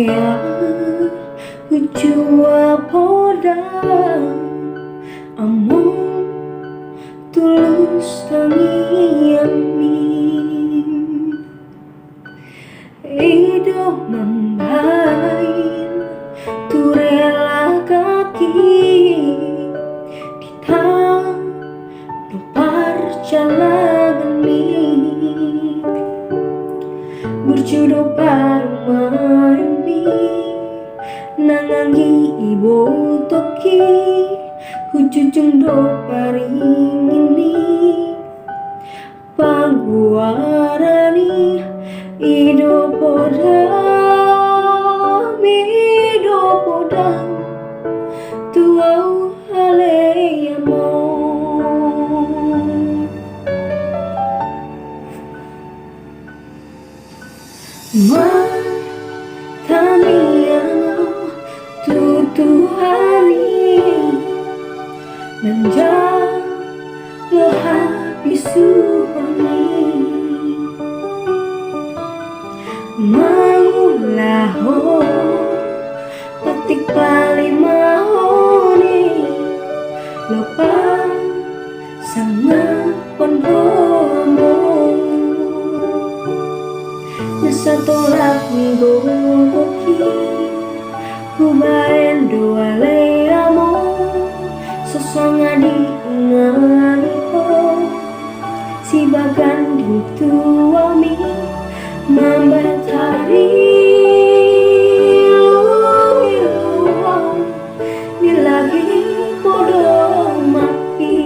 Korea Ujua podang among tulus tangi amin Ido mambain turela kaki ditang no perjalanan mi berjodoh paruman mi nangangi ibu toki hujujung do paring ini pangguarani ido podang tuau aleyamo Matamiano tutuhani menjalo habisuhani Maulaho petik palimahoni lupa sama pondomo Nasa tolak minggu koki Kubayan doa leamo Sosonga di ngalipo Si bagan di tuami Mambatari Luang Nilagi podo mati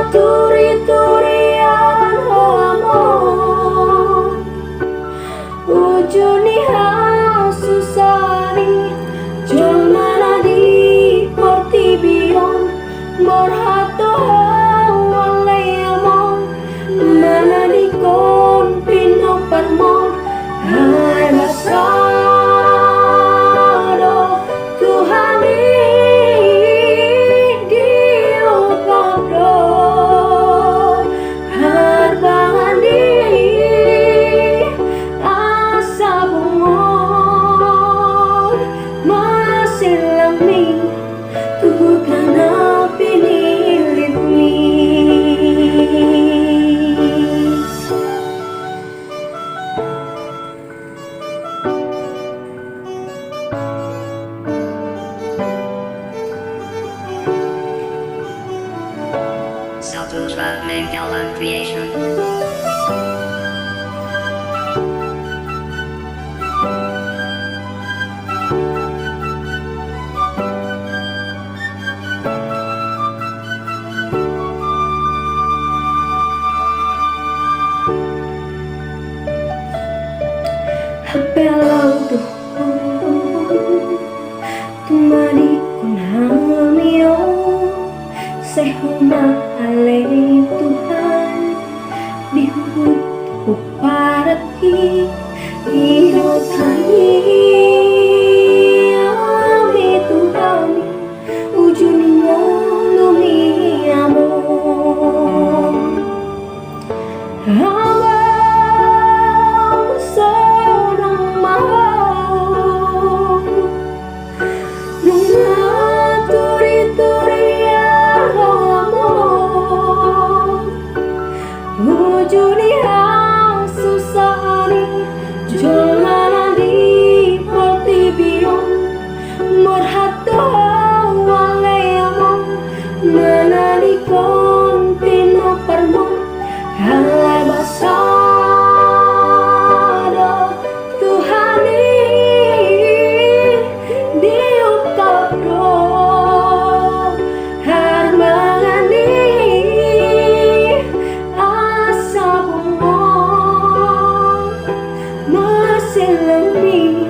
Turi-turian homo ujuni hasusani jolmana di portibion morhato waleamon mana di kon pino parmon hai basado Tuhani Saltutra Mangalam Creation. Hapelau tuh tumadi kunhamio sehuma ale Tuhan dihubut uparati ihotani ami Tuhan ujuni molumi amor Ujuni hasusani jolana di portibion morhato waleamon mana di kon pino parmon halai basado Tuhani diukapro harmangani masih lembih